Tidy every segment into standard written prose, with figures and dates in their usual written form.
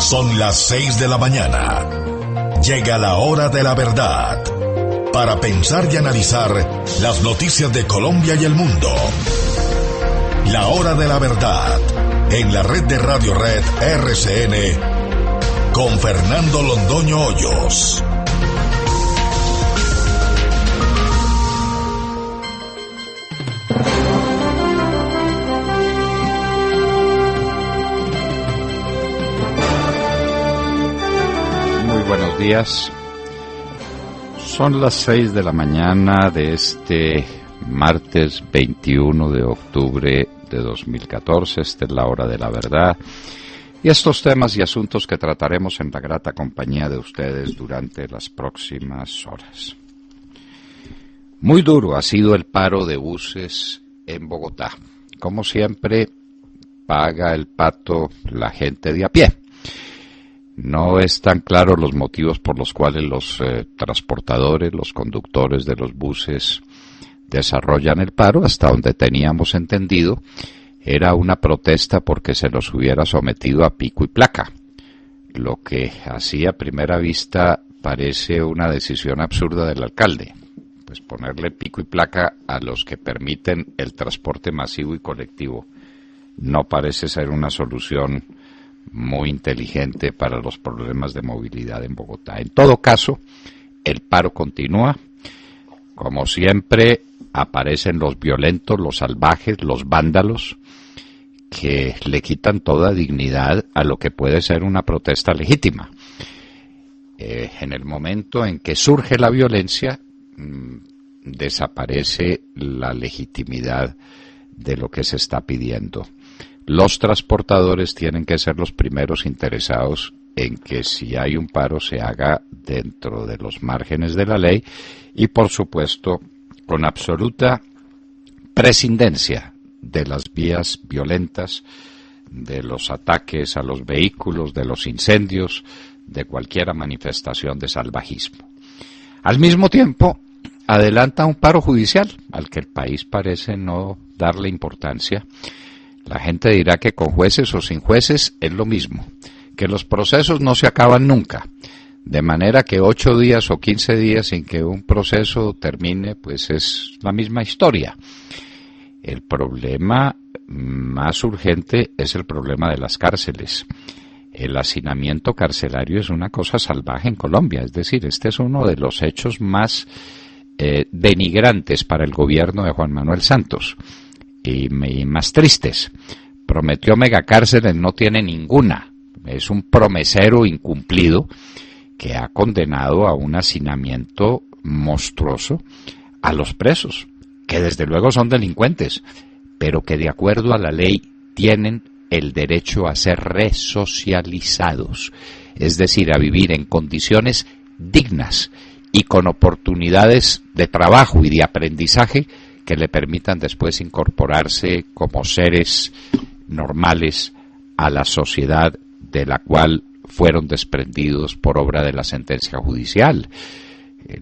Son las 6 de la mañana. Llega la hora de la verdad. Para pensar y analizar las noticias de Colombia y el mundo. La hora de la verdad. En la red de Radio Red RCN. Con Fernando Londoño Hoyos. Buenos días. Son las 6 de la mañana de este martes 21 de octubre de 2014. Esta es la hora de la verdad. Y estos temas y asuntos que trataremos en la grata compañía de ustedes durante las próximas horas. Muy duro ha sido el paro de buses en Bogotá. Como siempre, paga el pato la gente de a pie. No están claros los motivos por los cuales los transportadores, los conductores de los buses desarrollan el paro. Hasta donde teníamos entendido, era una protesta porque se los hubiera sometido a pico y placa, lo que así a primera vista parece una decisión absurda del alcalde. Pues ponerle pico y placa a los que permiten el transporte masivo y colectivo no parece ser una solución muy inteligente para los problemas de movilidad en Bogotá. En todo caso, el paro continúa. Como siempre, aparecen los violentos, los salvajes, los vándalos, que le quitan toda dignidad a lo que puede ser una protesta legítima. En el momento en que surge la violencia, desaparece la legitimidad de lo que se está pidiendo. Los transportadores tienen que ser los primeros interesados en que si hay un paro se haga dentro de los márgenes de la ley y, por supuesto, con absoluta prescindencia de las vías violentas, de los ataques a los vehículos, de los incendios, de cualquier manifestación de salvajismo. Al mismo tiempo, adelanta un paro judicial al que el país parece no darle importancia. La gente dirá que con jueces o sin jueces es lo mismo, que los procesos no se acaban nunca, de manera que 8 días o 15 días sin que un proceso termine, pues es la misma historia. El problema más urgente es el problema de las cárceles. El hacinamiento carcelario es una cosa salvaje en Colombia, es decir, este es uno de los hechos más denigrantes para el gobierno de Juan Manuel Santos. Y más tristes. Prometió megacárceles, no tiene ninguna. Es un promesero incumplido que ha condenado a un hacinamiento monstruoso a los presos, que desde luego son delincuentes, pero que de acuerdo a la ley tienen el derecho a ser resocializados, es decir, a vivir en condiciones dignas y con oportunidades de trabajo y de aprendizaje que le permitan después incorporarse como seres normales a la sociedad de la cual fueron desprendidos por obra de la sentencia judicial.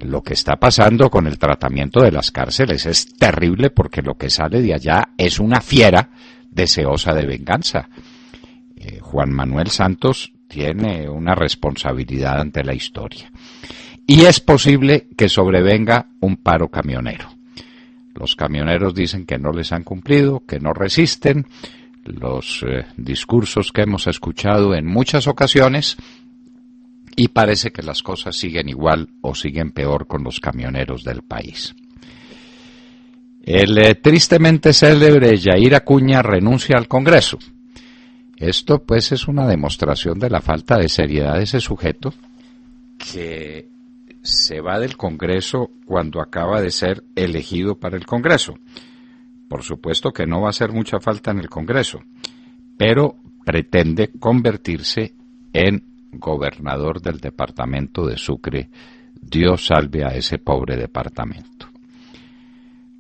Lo que está pasando con el tratamiento de las cárceles es terrible porque lo que sale de allá es una fiera deseosa de venganza. Juan Manuel Santos tiene una responsabilidad ante la historia. Y es posible que sobrevenga un paro camionero. Los camioneros dicen que no les han cumplido, que no resisten. Los discursos que hemos escuchado en muchas ocasiones y parece que las cosas siguen igual o siguen peor con los camioneros del país. El tristemente célebre Yair Acuña renuncia al Congreso. Esto pues es una demostración de la falta de seriedad de ese sujeto que se va del Congreso cuando acaba de ser elegido para el Congreso. Por supuesto que no va a hacer mucha falta en el Congreso, pero pretende convertirse en gobernador del departamento de Sucre. Dios salve a ese pobre departamento.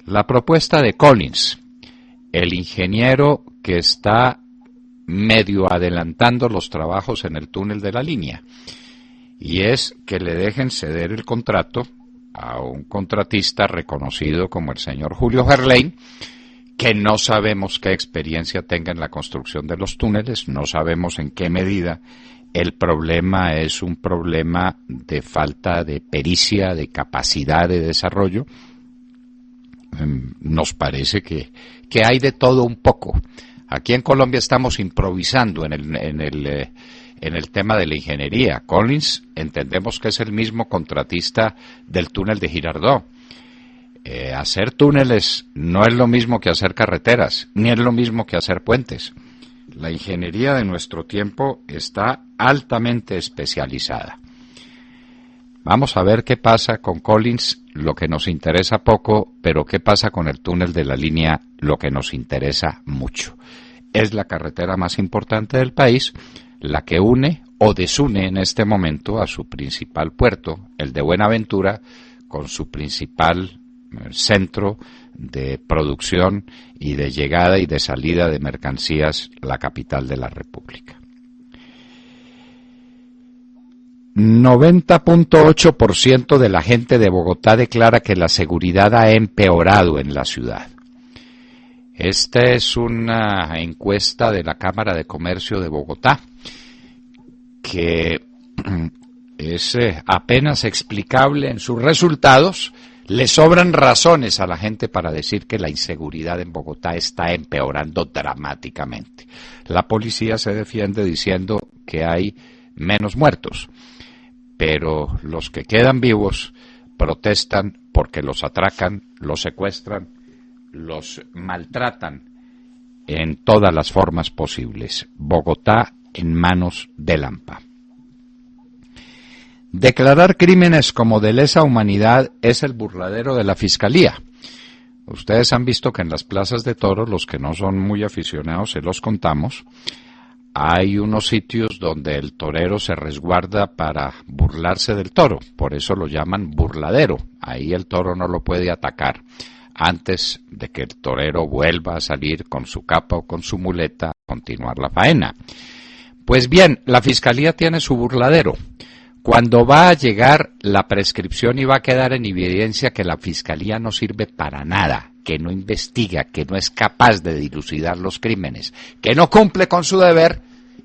La propuesta de Collins, el ingeniero que está medio adelantando los trabajos en el túnel de la línea, y es que le dejen ceder el contrato a un contratista reconocido como el señor Julio Gerlain, que no sabemos qué experiencia tenga en la construcción de los túneles, no sabemos en qué medida el problema es un problema de falta de pericia, de capacidad de desarrollo. Nos parece que hay de todo un poco. Aquí en Colombia estamos improvisando en el tema de la ingeniería. Collins entendemos que es el mismo contratista del túnel de Girardot. Hacer túneles no es lo mismo que hacer carreteras, ni es lo mismo que hacer puentes. La ingeniería de nuestro tiempo está altamente especializada. Vamos a ver qué pasa con Collins, lo que nos interesa poco, pero qué pasa con el túnel de la línea, lo que nos interesa mucho. Es la carretera más importante del país, la que une o desune en este momento a su principal puerto, el de Buenaventura, con su principal centro de producción y de llegada y de salida de mercancías, la capital de la República. 90.8% de la gente de Bogotá declara que la seguridad ha empeorado en la ciudad. Esta es una encuesta de la Cámara de Comercio de Bogotá, que es apenas explicable en sus resultados. Le sobran razones a la gente para decir que la inseguridad en Bogotá está empeorando dramáticamente. La policía se defiende diciendo que hay menos muertos, pero los que quedan vivos protestan porque los atracan, los secuestran, los maltratan en todas las formas posibles. Bogotá en manos de Lampa. Declarar crímenes como de lesa humanidad es el burladero de la Fiscalía. Ustedes han visto que en las plazas de toros, los que no son muy aficionados, se los contamos, hay unos sitios donde el torero se resguarda para burlarse del toro, por eso lo llaman burladero. Ahí el toro no lo puede atacar antes de que el torero vuelva a salir con su capa o con su muleta a continuar la faena. Pues bien, la Fiscalía tiene su burladero. Cuando va a llegar la prescripción y va a quedar en evidencia que la Fiscalía no sirve para nada, que no investiga, que no es capaz de dilucidar los crímenes, que no cumple con su deber,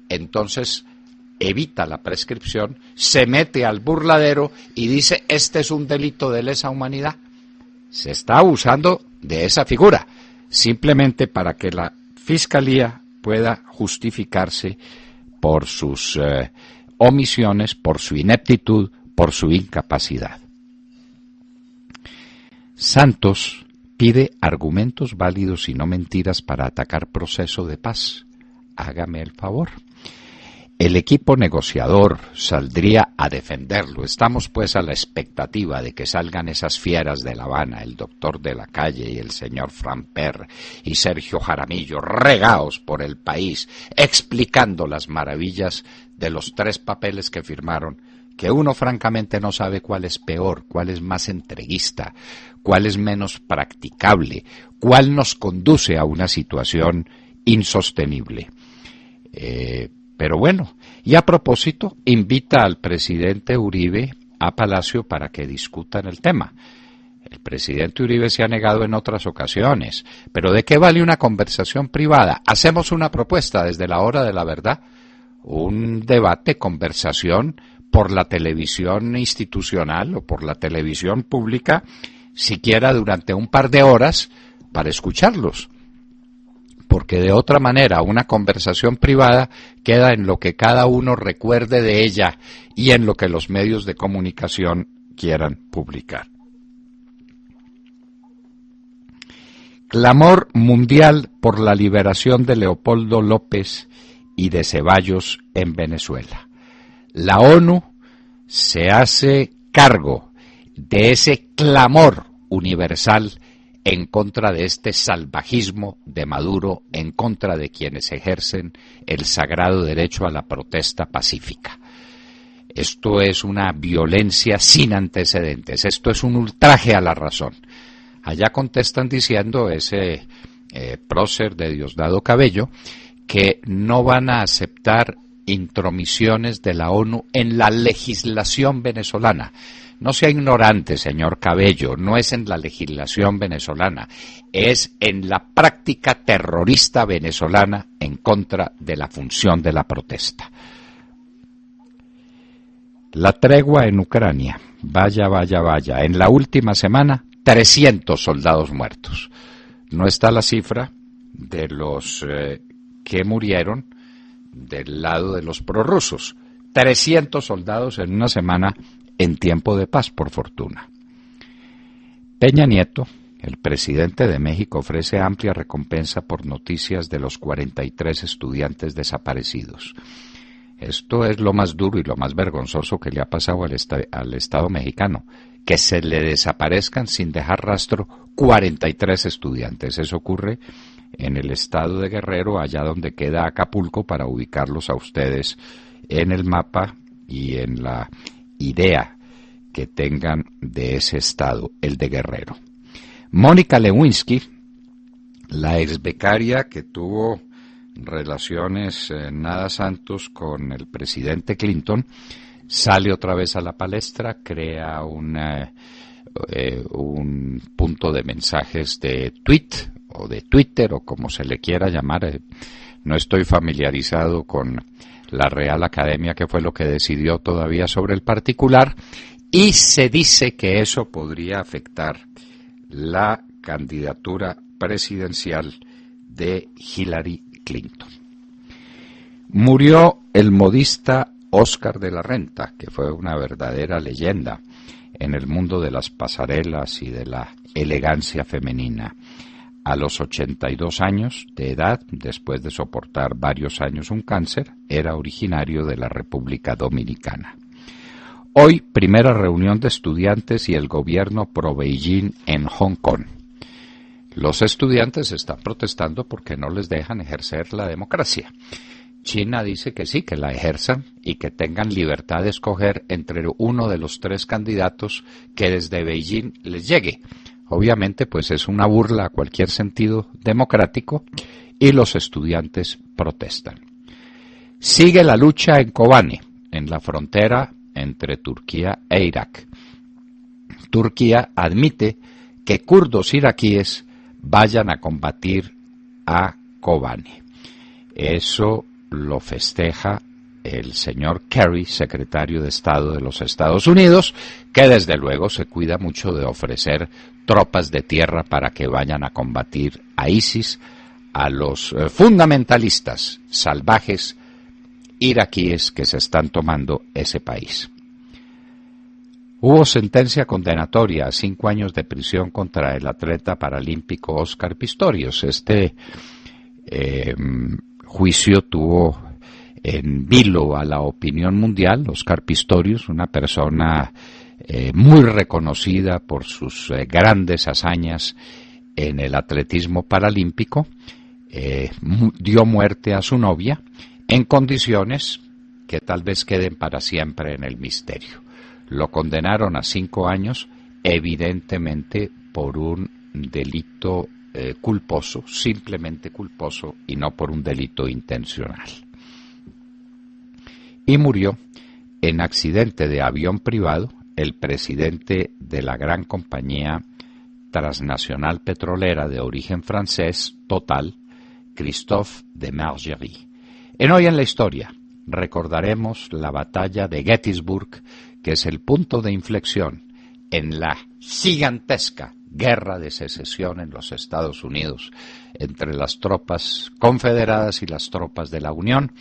entonces evita la prescripción, se mete al burladero y dice: este es un delito de lesa humanidad. Se está abusando de esa figura, simplemente para que la Fiscalía pueda justificarse por sus omisiones, por su ineptitud, por su incapacidad. Santos pide argumentos válidos y no mentiras para atacar proceso de paz. Hágame el favor. El equipo negociador saldría a defenderlo. Estamos pues a la expectativa de que salgan esas fieras de La Habana, el doctor de la Calle y el señor Framper y Sergio Jaramillo, regados por el país, explicando las maravillas de los 3 papeles que firmaron, que uno francamente no sabe cuál es peor, cuál es más entreguista, cuál es menos practicable, cuál nos conduce a una situación insostenible. Pero bueno, y a propósito, invita al presidente Uribe a Palacio para que discutan el tema. El presidente Uribe se ha negado en otras ocasiones, pero ¿de qué vale una conversación privada? Hacemos una propuesta desde la hora de la verdad, un debate, conversación por la televisión institucional o por la televisión pública, siquiera durante un par de horas, para escucharlos. Porque de otra manera una conversación privada queda en lo que cada uno recuerde de ella y en lo que los medios de comunicación quieran publicar. Clamor mundial por la liberación de Leopoldo López y de Ceballos en Venezuela. La ONU se hace cargo de ese clamor universal en contra de este salvajismo de Maduro, en contra de quienes ejercen el sagrado derecho a la protesta pacífica. Esto es una violencia sin antecedentes, esto es un ultraje a la razón. Allá contestan diciendo ese prócer de Diosdado Cabello que no van a aceptar intromisiones de la ONU en la legislación venezolana. No sea ignorante, señor Cabello, no es en la legislación venezolana, es en la práctica terrorista venezolana en contra de la función de la protesta. La tregua en Ucrania, vaya. En la última semana, 300 soldados muertos. No está la cifra de los que murieron del lado de los prorrusos. 300 soldados en una semana en tiempo de paz, por fortuna. Peña Nieto, el presidente de México, ofrece amplia recompensa por noticias de los 43 estudiantes desaparecidos. Esto es lo más duro y lo más vergonzoso que le ha pasado al Estado mexicano, que se le desaparezcan sin dejar rastro 43 estudiantes. Eso ocurre en el estado de Guerrero, allá donde queda Acapulco, para ubicarlos a ustedes en el mapa y en la idea que tengan de ese estado, el de Guerrero. Mónica Lewinsky, la exbecaria que tuvo relaciones nada santos con el presidente Clinton, sale otra vez a la palestra, crea un punto de mensajes de tweet o de Twitter o como se le quiera llamar. No estoy familiarizado con la Real Academia, que fue lo que decidió todavía sobre el particular, y se dice que eso podría afectar la candidatura presidencial de Hillary Clinton. Murió el modista Oscar de la Renta, que fue una verdadera leyenda en el mundo de las pasarelas y de la elegancia femenina. A los 82 años de edad, después de soportar varios años un cáncer, era originario de la República Dominicana. Hoy, primera reunión de estudiantes y el gobierno pro-Beijing en Hong Kong. Los estudiantes están protestando porque no les dejan ejercer la democracia. China dice que sí, que la ejerzan y que tengan libertad de escoger entre uno de los 3 candidatos que desde Beijing les llegue. Obviamente, pues es una burla a cualquier sentido democrático y los estudiantes protestan. Sigue la lucha en Kobane, en la frontera entre Turquía e Irak. Turquía admite que kurdos iraquíes vayan a combatir a Kobane. Eso lo festeja el señor Kerry, secretario de Estado de los Estados Unidos, que desde luego se cuida mucho de ofrecer tropas de tierra para que vayan a combatir a ISIS, a los fundamentalistas salvajes iraquíes que se están tomando ese país. Hubo sentencia condenatoria a 5 años de prisión contra el atleta paralímpico Óscar Pistorius. Este juicio tuvo en vilo a la opinión mundial. Óscar Pistorius, una persona muy reconocida por sus grandes hazañas en el atletismo paralímpico, dio muerte a su novia en condiciones que tal vez queden para siempre en el misterio. Lo condenaron a 5 años, evidentemente por un delito culposo, simplemente culposo, y no por un delito intencional. Y murió en accidente de avión privado el presidente de la gran compañía transnacional petrolera de origen francés, Total, Christophe de Margerie. En Hoy en la Historia recordaremos la batalla de Gettysburg, que es el punto de inflexión en la gigantesca guerra de secesión en los Estados Unidos entre las tropas confederadas y las tropas de la Unión,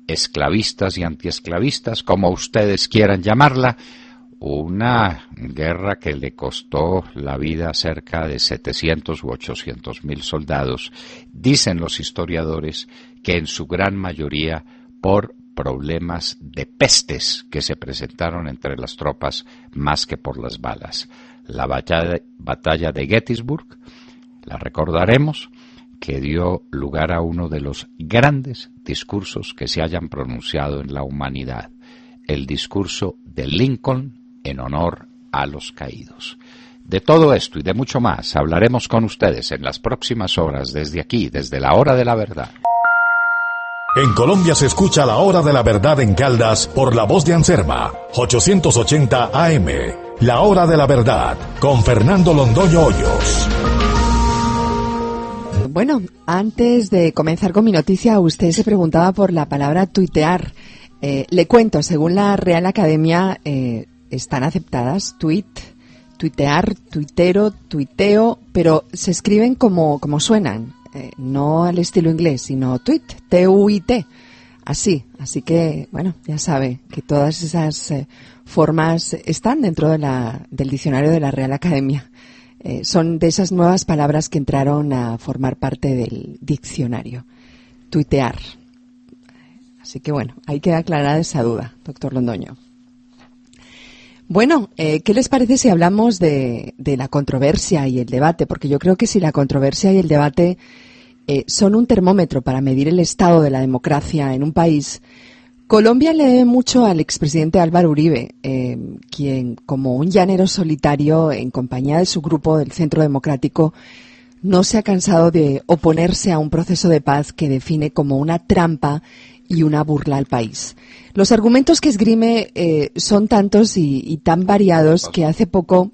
esclavistas y antiesclavistas, como ustedes quieran llamarla, una guerra que le costó la vida a cerca de 700 u 800 mil soldados, dicen los historiadores que en su gran mayoría por problemas de pestes que se presentaron entre las tropas más que por las balas. La batalla de Gettysburg, la recordaremos, que dio lugar a uno de los grandes discursos que se hayan pronunciado en la humanidad, el discurso de Lincoln en honor a los caídos. De todo esto y de mucho más hablaremos con ustedes en las próximas horas desde aquí, desde la Hora de la Verdad. En Colombia se escucha La Hora de la Verdad en Caldas por La Voz de Anserma, 880 AM. La Hora de la Verdad, con Fernando Londoño Hoyos. Bueno, antes de comenzar con mi noticia, usted se preguntaba por la palabra tuitear. Le cuento, según la Real Academia, están aceptadas tuitear, tuitero, tuiteo, pero se escriben como suenan, no al estilo inglés, sino tweet, T-U-I-T, así que, bueno, ya sabe que todas esas formas están dentro del diccionario de la Real Academia. Son de esas nuevas palabras que entraron a formar parte del diccionario. Tuitear. Así que bueno, ahí queda aclarada esa duda, doctor Londoño. Bueno, ¿qué les parece si hablamos de la controversia y el debate? Porque yo creo que si la controversia y el debate son un termómetro para medir el estado de la democracia en un país, Colombia le debe mucho al expresidente Álvaro Uribe, quien, como un llanero solitario en compañía de su grupo del Centro Democrático, no se ha cansado de oponerse a un proceso de paz que define como una trampa y una burla al país. Los argumentos que esgrime son tantos y tan variados que hace poco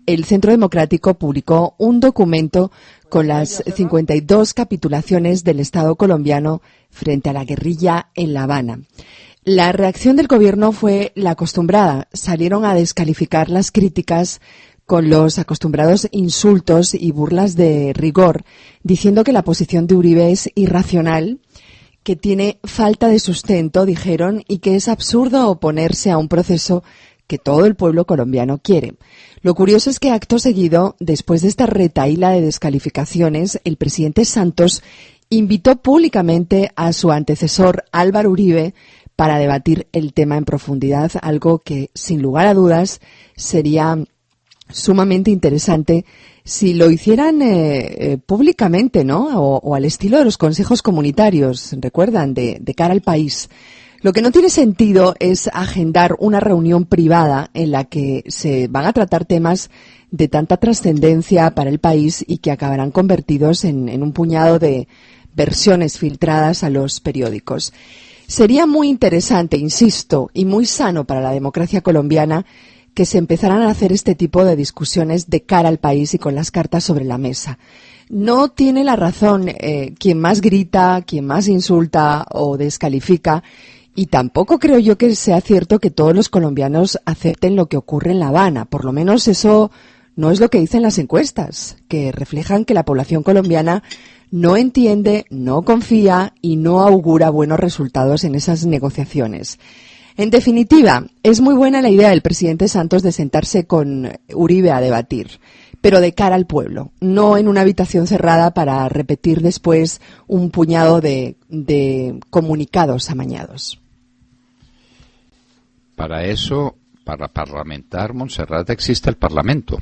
el Centro Democrático publicó un documento con las 52 capitulaciones del Estado colombiano frente a la guerrilla en La Habana. La reacción del gobierno fue la acostumbrada. Salieron a descalificar las críticas con los acostumbrados insultos y burlas de rigor, diciendo que la posición de Uribe es irracional, que tiene falta de sustento, dijeron, y que es absurdo oponerse a un proceso que todo el pueblo colombiano quiere. Lo curioso es que acto seguido, después de esta retahíla de descalificaciones, el presidente Santos invitó públicamente a su antecesor Álvaro Uribe para debatir el tema en profundidad, algo que, sin lugar a dudas, sería sumamente interesante si lo hicieran públicamente, ¿no? O al estilo de los consejos comunitarios, recuerdan, de cara al país. Lo que no tiene sentido es agendar una reunión privada en la que se van a tratar temas de tanta trascendencia para el país y que acabarán convertidos en un puñado de versiones filtradas a los periódicos. Sería muy interesante, insisto, y muy sano para la democracia colombiana que se empezaran a hacer este tipo de discusiones de cara al país y con las cartas sobre la mesa. No tiene la razón quien más grita, quien más insulta o descalifica, y tampoco creo yo que sea cierto que todos los colombianos acepten lo que ocurre en La Habana. Por lo menos eso no es lo que dicen las encuestas, que reflejan que la población colombiana no entiende, no confía y no augura buenos resultados en esas negociaciones. En definitiva, es muy buena la idea del presidente Santos de sentarse con Uribe a debatir, pero de cara al pueblo, no en una habitación cerrada para repetir después un puñado de comunicados amañados. Para eso, para parlamentar, Montserrat, existe el Parlamento.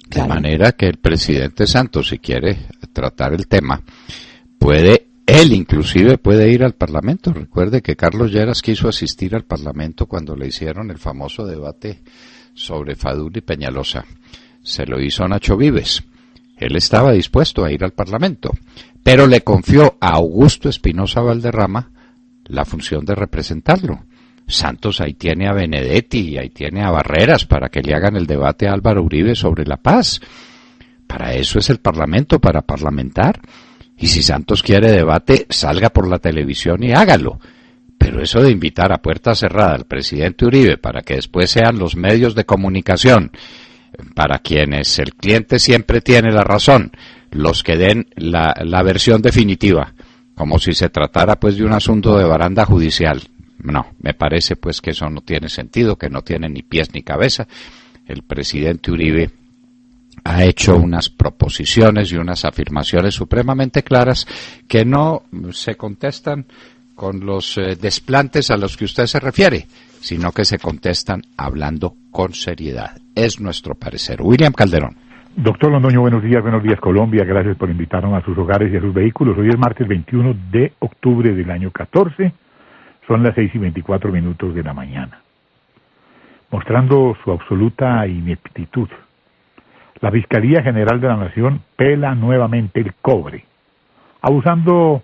De manera que el presidente Santos, si quiere tratar el tema, él inclusive puede ir al Parlamento. Recuerde que Carlos Lleras quiso asistir al Parlamento cuando le hicieron el famoso debate sobre Fadul y Peñalosa. Se lo hizo Nacho Vives. Él estaba dispuesto a ir al Parlamento, pero le confió a Augusto Espinosa Valderrama la función de representarlo. Santos ahí tiene a Benedetti y ahí tiene a Barreras para que le hagan el debate a Álvaro Uribe sobre la paz. Para eso es el Parlamento, para parlamentar. Y si Santos quiere debate, salga por la televisión y hágalo. Pero eso de invitar a puerta cerrada al presidente Uribe para que después sean los medios de comunicación, para quienes el cliente siempre tiene la razón, los que den la versión definitiva, como si se tratara pues de un asunto de baranda judicial. No, me parece pues que eso no tiene sentido, que no tiene ni pies ni cabeza. El presidente Uribe ha hecho unas proposiciones y unas afirmaciones supremamente claras que no se contestan con los desplantes a los que usted se refiere, sino que se contestan hablando con seriedad. Es nuestro parecer. William Calderón. Doctor Londoño, buenos días Colombia, gracias por invitarnos a sus hogares y a sus vehículos. Hoy es martes 21 de octubre del año 14, son las 6:24 de la mañana. Mostrando su absoluta ineptitud, la Fiscalía General de la Nación pela nuevamente el cobre, abusando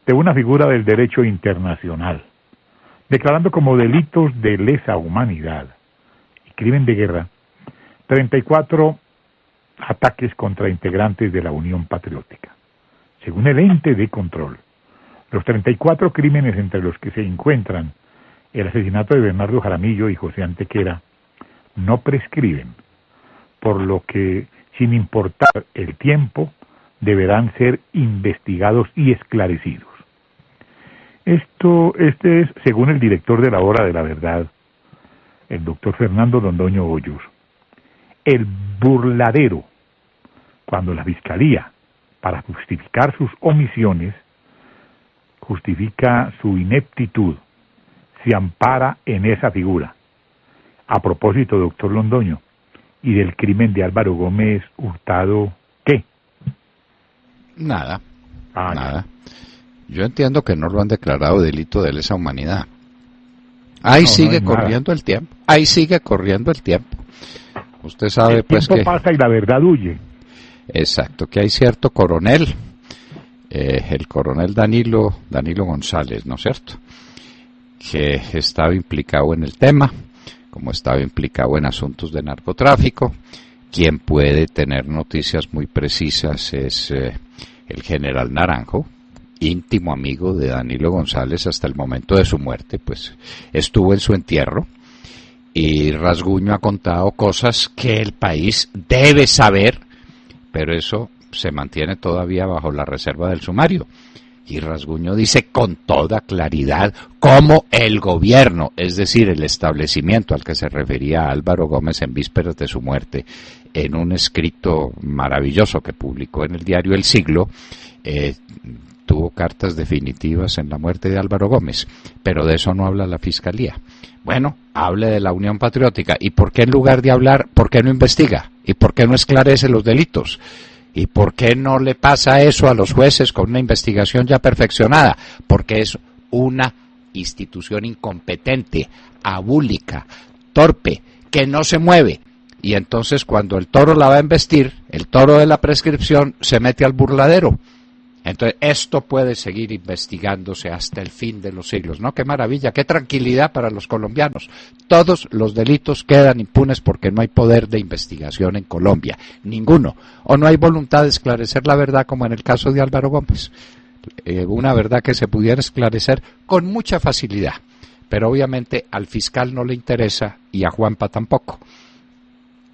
de una figura del derecho internacional, declarando como delitos de lesa humanidad y crimen de guerra 34 ataques contra integrantes de la Unión Patriótica. Según el ente de control, Los 34 crímenes entre los que se encuentran el asesinato de Bernardo Jaramillo y José Antequera no prescriben, por lo que, sin importar el tiempo, deberán ser investigados y esclarecidos. Este es, según el director de la Hora de la Verdad, el doctor Fernando Londoño Hoyos, el burladero, cuando la Fiscalía, para justificar sus omisiones, justifica su ineptitud, se ampara en esa figura. A propósito, doctor Londoño, y del crimen de Álvaro Gómez Hurtado, ¿qué? Nada. Yo entiendo que no lo han declarado delito de lesa humanidad. Ahí sigue corriendo el tiempo. Usted sabe, pues, que el tiempo pasa y la verdad huye. Exacto, que hay cierto coronel, el coronel Danilo González, ¿no es cierto?, que estaba implicado en el tema, como estaba implicado en asuntos de narcotráfico. Quien puede tener noticias muy precisas es el general Naranjo, íntimo amigo de Danilo González hasta el momento de su muerte, pues estuvo en su entierro, y Rasguño ha contado cosas que el país debe saber, pero eso se mantiene todavía bajo la reserva del sumario. Y Rasguño dice con toda claridad cómo el gobierno, es decir, el establecimiento al que se refería Álvaro Gómez en vísperas de su muerte, en un escrito maravilloso que publicó en el diario El Siglo, tuvo cartas definitivas en la muerte de Álvaro Gómez, pero de eso no habla la Fiscalía. Bueno, hable de la Unión Patriótica. ¿Y por qué en lugar de hablar, por qué no investiga? ¿Y por qué no esclarece los delitos? ¿Y por qué no le pasa eso a los jueces con una investigación ya perfeccionada? Porque es una institución incompetente, abúlica, torpe, que no se mueve. Y entonces cuando el toro la va a embestir, el toro de la prescripción se mete al burladero. Entonces esto puede seguir investigándose hasta el fin de los siglos, ¿no? Qué maravilla, qué tranquilidad para los colombianos. Todos los delitos quedan impunes porque no hay poder de investigación en Colombia, ninguno. O no hay voluntad de esclarecer la verdad, como en el caso de Álvaro Gómez. Una verdad que se pudiera esclarecer con mucha facilidad, pero obviamente al fiscal no le interesa y a Juanpa tampoco.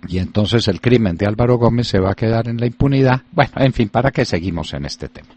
Y entonces el crimen de Álvaro Gómez se va a quedar en la impunidad. Bueno, en fin, ¿para qué seguimos en este tema?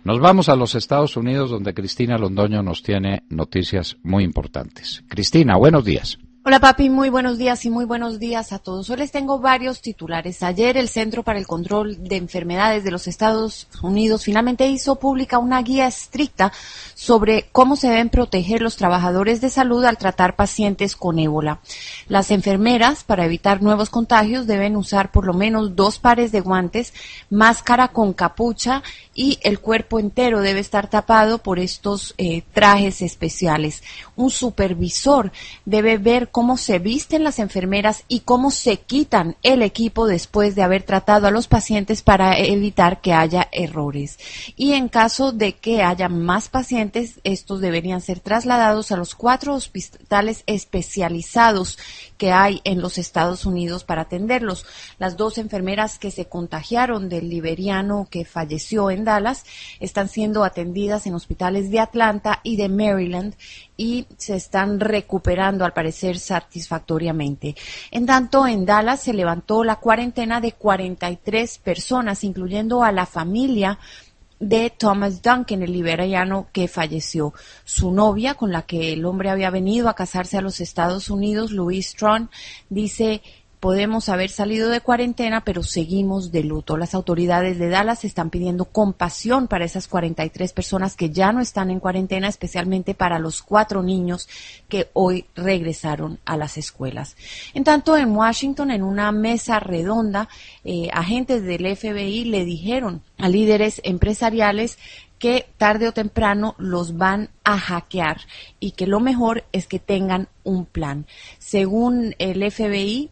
Nos vamos a los Estados Unidos, donde Cristina Londoño nos tiene noticias muy importantes. Cristina, buenos días. Hola papi, muy buenos días y muy buenos días a todos. Hoy les tengo varios titulares. Ayer el Centro para el Control de Enfermedades de los Estados Unidos finalmente hizo pública una guía estricta sobre cómo se deben proteger los trabajadores de salud al tratar pacientes con ébola. Las enfermeras, para evitar nuevos contagios, deben usar por lo menos 2 pares de guantes, máscara con capucha y el cuerpo entero debe estar tapado por estos trajes especiales. Un supervisor debe ver cómo se visten las enfermeras y cómo se quitan el equipo después de haber tratado a los pacientes para evitar que haya errores. Y en caso de que haya más pacientes, estos deberían ser trasladados a los 4 hospitales especializados que hay en los Estados Unidos para atenderlos. Las 2 enfermeras que se contagiaron del liberiano que falleció en Dallas están siendo atendidas en hospitales de Atlanta y de Maryland y se están recuperando al parecer satisfactoriamente. En tanto, en Dallas se levantó la cuarentena de 43 personas, incluyendo a la familia de Thomas Duncan, el liberiano que falleció. Su novia, con la que el hombre había venido a casarse a los Estados Unidos, Louise Strong, dice: podemos haber salido de cuarentena, pero seguimos de luto. Las autoridades de Dallas están pidiendo compasión para esas 43 personas que ya no están en cuarentena, especialmente para los 4 niños que hoy regresaron a las escuelas. En tanto, en Washington, en una mesa redonda, agentes del FBI le dijeron a líderes empresariales que tarde o temprano los van a hackear y que lo mejor es que tengan un plan. Según el FBI,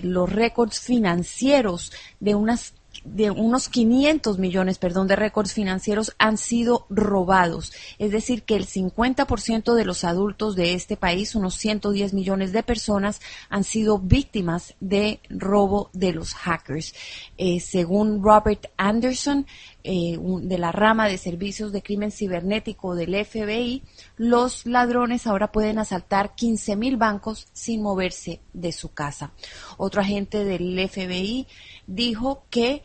los récords financieros de unos 500 millones, de récords financieros han sido robados. Es decir, que el 50% de los adultos de este país, unos 110 millones de personas, han sido víctimas de robo de los hackers. Según Robert Anderson, de la rama de servicios de crimen cibernético del FBI, los ladrones ahora pueden asaltar 15.000 bancos sin moverse de su casa. Otro agente del FBI dijo que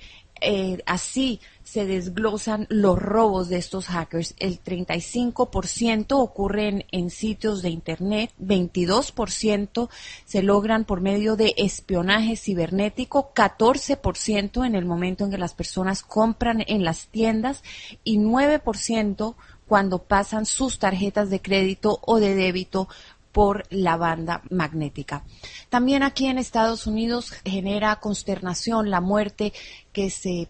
así se desglosan los robos de estos hackers. El 35% ocurren en sitios de internet, 22% se logran por medio de espionaje cibernético, 14% en el momento en que las personas compran en las tiendas y 9% cuando pasan sus tarjetas de crédito o de débito por la banda magnética. También aquí en Estados Unidos genera consternación la muerte que se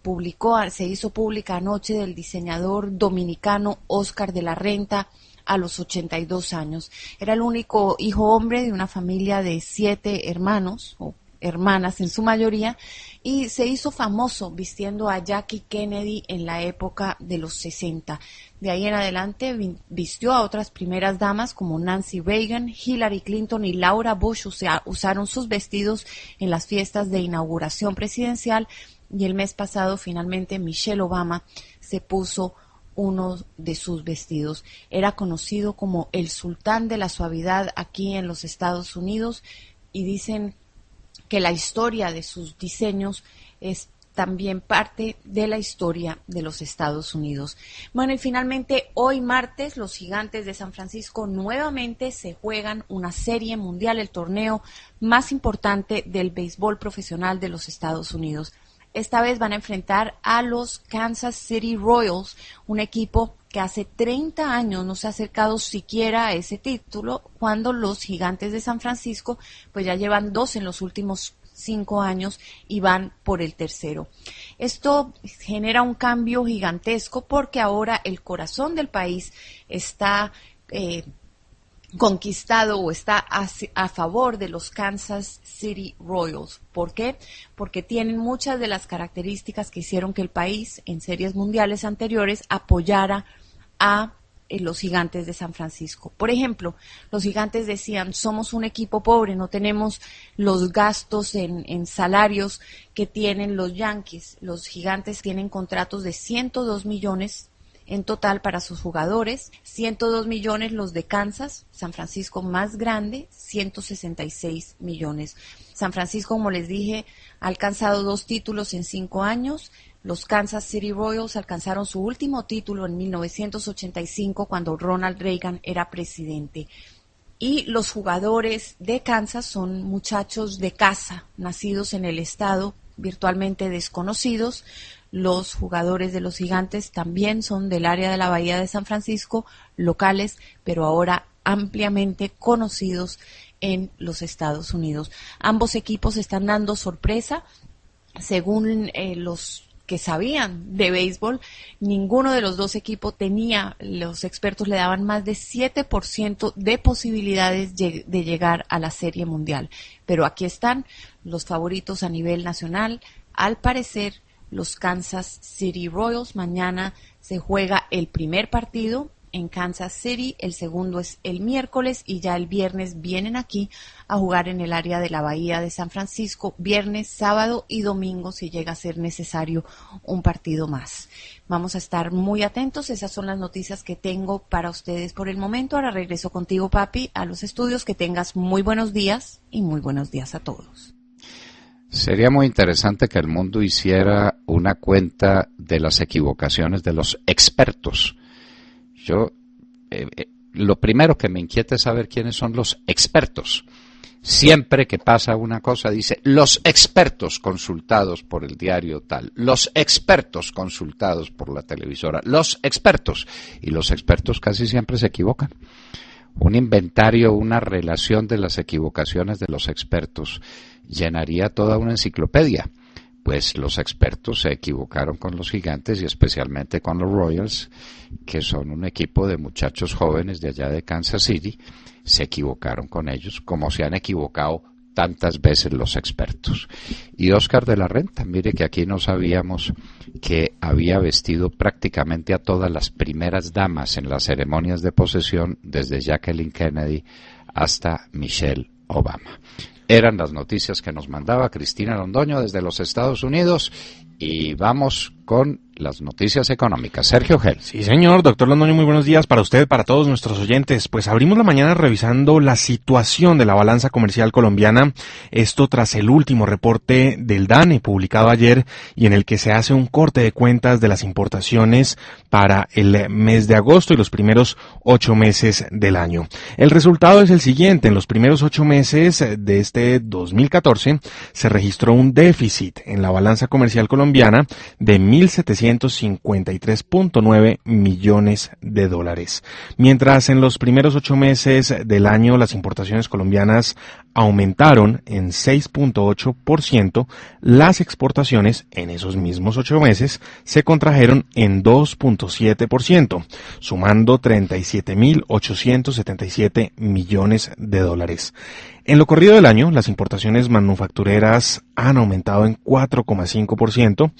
hizo pública anoche del diseñador dominicano Oscar de la Renta a los 82 años. Era el único hijo hombre de una familia de 7 hermanos o hermanas en su mayoría, y se hizo famoso vistiendo a Jackie Kennedy en la época de los 60. De ahí en adelante vistió a otras primeras damas como Nancy Reagan, Hillary Clinton y Laura Bush. Usaron sus vestidos en las fiestas de inauguración presidencial, y el mes pasado finalmente Michelle Obama se puso uno de sus vestidos. Era conocido como el sultán de la suavidad aquí en los Estados Unidos, y dicen que la historia de sus diseños es también parte de la historia de los Estados Unidos. Bueno, y finalmente hoy martes los Gigantes de San Francisco nuevamente se juegan una serie mundial, el torneo más importante del béisbol profesional de los Estados Unidos. Esta vez van a enfrentar a los Kansas City Royals, un equipo que hace 30 años no se ha acercado siquiera a ese título, cuando los Gigantes de San Francisco pues ya llevan 2 en los últimos 5 años y van por el tercero. Esto genera un cambio gigantesco porque ahora el corazón del país está conquistado o está a favor de los Kansas City Royals. ¿Por qué? Porque tienen muchas de las características que hicieron que el país en series mundiales anteriores apoyara a los Gigantes de San Francisco. Por ejemplo, los Gigantes decían: somos un equipo pobre, no tenemos los gastos en salarios que tienen los Yankees. Los Gigantes tienen contratos de 102 millones en total para sus jugadores, 102 millones los de Kansas, San Francisco más grande, 166 millones. San Francisco, como les dije, ha alcanzado 2 títulos en 5 años. Los Kansas City Royals alcanzaron su último título en 1985 cuando Ronald Reagan era presidente. Y los jugadores de Kansas son muchachos de casa, nacidos en el estado, virtualmente desconocidos. Los jugadores de los Gigantes también son del área de la Bahía de San Francisco, locales, pero ahora ampliamente conocidos en los Estados Unidos. Ambos equipos están dando sorpresa. Según los que sabían de béisbol, ninguno de los 2 equipos tenía, los expertos le daban más de 7% de posibilidades de llegar a la Serie Mundial. Pero aquí están los favoritos a nivel nacional. Al parecer, los Kansas City Royals. Mañana se juega el primer partido en Kansas City, el segundo es el miércoles, y ya el viernes vienen aquí a jugar en el área de la Bahía de San Francisco, viernes, sábado y domingo si llega a ser necesario un partido más. Vamos a estar muy atentos, esas son las noticias que tengo para ustedes por el momento. Ahora regreso contigo, papi, a los estudios. Que tengas muy buenos días y muy buenos días a todos. Sería muy interesante que el mundo hiciera una cuenta de las equivocaciones de los expertos. Lo primero que me inquieta es saber quiénes son los expertos. Siempre que pasa una cosa dice: los expertos consultados por el diario tal, los expertos consultados por la televisora, los expertos. Y los expertos casi siempre se equivocan. Un inventario, una relación de las equivocaciones de los expertos llenaría toda una enciclopedia. Pues los expertos se equivocaron con los Gigantes y especialmente con los Royals, que son un equipo de muchachos jóvenes de allá de Kansas City. Se equivocaron con ellos como se han equivocado tantas veces los expertos. Y Oscar de la Renta, mire que aquí no sabíamos que había vestido prácticamente a todas las primeras damas en las ceremonias de posesión, desde Jacqueline Kennedy hasta Michelle Obama. Eran las noticias que nos mandaba Cristina Londoño desde los Estados Unidos, y vamos con las noticias económicas. Sergio Gel. Sí, señor. Doctor Londoño, muy buenos días para usted, para todos nuestros oyentes. Pues abrimos la mañana revisando la situación de la balanza comercial colombiana. Esto tras el último reporte del DANE publicado ayer y en el que se hace un corte de cuentas de las importaciones para el mes de agosto y los primeros 8 meses del año. El resultado es el siguiente. En los primeros 8 meses de este 2014 se registró un déficit en la balanza comercial colombiana de 1.753.9 millones de dólares. Mientras en los primeros 8 meses del año las importaciones colombianas aumentaron en 6.8%, las exportaciones en esos mismos 8 meses se contrajeron en 2.7%, sumando 37.877 millones de dólares. En lo corrido del año, las importaciones manufactureras han aumentado en 4.5%,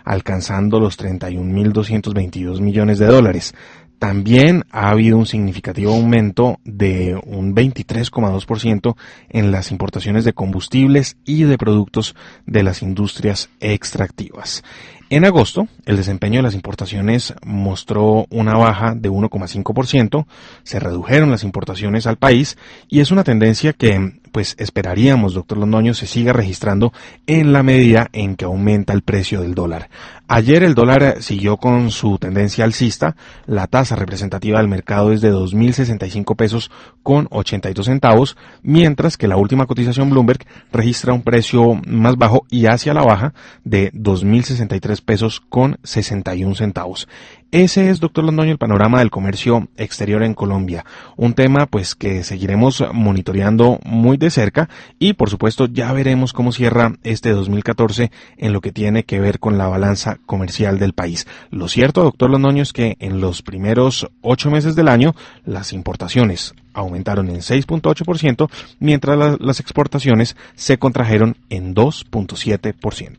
alcanzando los 31.222 millones de dólares. También ha habido un significativo aumento de un 23.2% en las importaciones de combustibles y de productos de las industrias extractivas. En agosto, el desempeño de las importaciones mostró una baja de 1.5%, se redujeron las importaciones al país y es una tendencia que pues esperaríamos, doctor Londoño, se siga registrando en la medida en que aumenta el precio del dólar. Ayer el dólar siguió con su tendencia alcista, la tasa representativa del mercado es de 2.065 pesos con 82 centavos, mientras que la última cotización Bloomberg registra un precio más bajo y hacia la baja de 2.063 pesos con 61 centavos. Ese es, doctor Londoño, el panorama del comercio exterior en Colombia. Un tema pues que seguiremos monitoreando muy de cerca y por supuesto ya veremos cómo cierra este 2014 en lo que tiene que ver con la balanza comercial del país. Lo cierto, doctor Londoño, es que en los primeros 8 meses del año las importaciones aumentaron en 6.8%, mientras las exportaciones se contrajeron en 2.7%.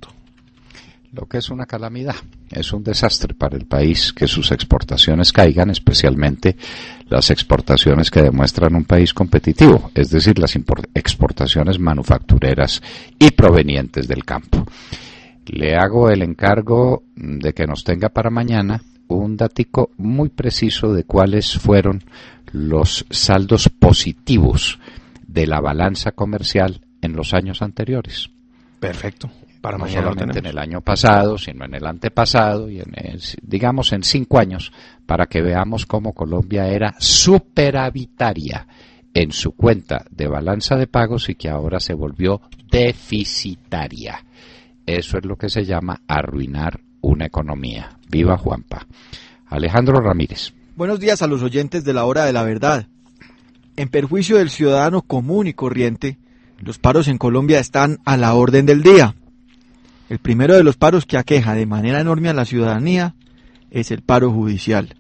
Lo que es una calamidad, es un desastre para el país que sus exportaciones caigan, especialmente las exportaciones que demuestran un país competitivo, es decir, las exportaciones manufactureras y provenientes del campo. Le hago el encargo de que nos tenga para mañana un datico muy preciso de cuáles fueron los saldos positivos de la balanza comercial en los años anteriores. Perfecto. Para No mañana solamente en el año pasado, sino en el antepasado y digamos en 5 años, para que veamos cómo Colombia era superavitaria en su cuenta de balanza de pagos y que ahora se volvió deficitaria. Eso es lo que se llama arruinar una economía. Viva Juanpa. Alejandro Ramírez. Buenos días a los oyentes de la Hora de la Verdad. En perjuicio del ciudadano común y corriente, los paros en Colombia están a la orden del día. El primero de los paros que aqueja de manera enorme a la ciudadanía es el paro judicial.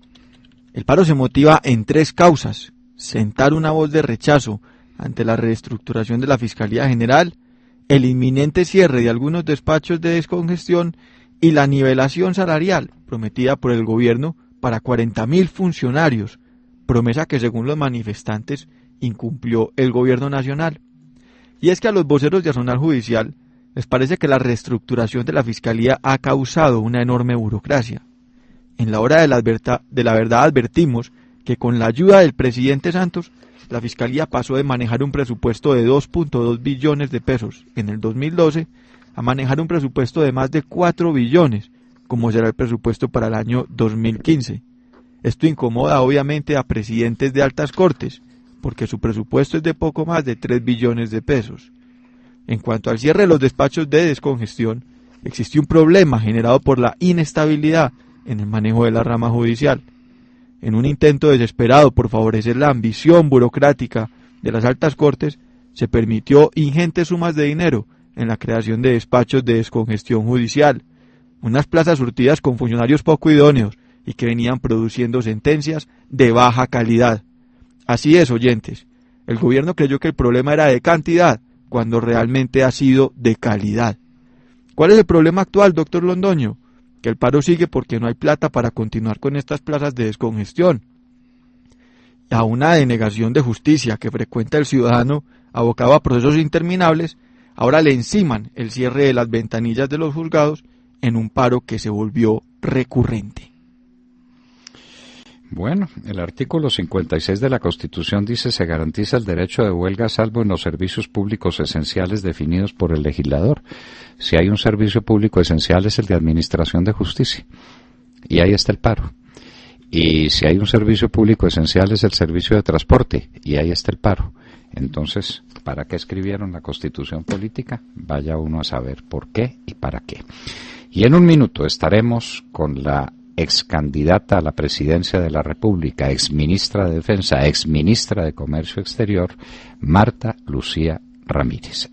El paro se motiva en 3 causas: sentar una voz de rechazo ante la reestructuración de la Fiscalía General, el inminente cierre de algunos despachos de descongestión y la nivelación salarial prometida por el gobierno para 40.000 funcionarios, promesa que según los manifestantes incumplió el gobierno nacional. Y es que a los voceros de Arsenal Judicial les parece que la reestructuración de la Fiscalía ha causado una enorme burocracia. En la Hora de la Verdad advertimos que con la ayuda del presidente Santos, la Fiscalía pasó de manejar un presupuesto de 2.2 billones de pesos en el 2012 a manejar un presupuesto de más de 4 billones, como será el presupuesto para el año 2015. Esto incomoda obviamente a presidentes de altas cortes, porque su presupuesto es de poco más de 3 billones de pesos. En cuanto al cierre de los despachos de descongestión, existe un problema generado por la inestabilidad en el manejo de la rama judicial. En un intento desesperado por favorecer la ambición burocrática de las altas cortes, se permitió ingentes sumas de dinero en la creación de despachos de descongestión judicial, unas plazas surtidas con funcionarios poco idóneos y que venían produciendo sentencias de baja calidad. Así es, oyentes, el gobierno creyó que el problema era de cantidad, cuando realmente ha sido de calidad. ¿Cuál es el problema actual, doctor Londoño? Que el paro sigue porque no hay plata para continuar con estas plazas de descongestión. Y a una denegación de justicia que frecuenta el ciudadano abocado a procesos interminables, ahora le enciman el cierre de las ventanillas de los juzgados en un paro que se volvió recurrente. Bueno, el artículo 56 de la Constitución dice: se garantiza el derecho de huelga salvo en los servicios públicos esenciales definidos por el legislador. Si hay un servicio público esencial es el de administración de justicia, y ahí está el paro. Y si hay un servicio público esencial es el servicio de transporte, y ahí está el paro. Entonces, ¿para qué escribieron la Constitución política? Vaya uno a saber por qué y para qué. Y en un minuto estaremos con la ex candidata a la presidencia de la República, ex ministra de Defensa, ex ministra de Comercio Exterior, Marta Lucía Ramírez.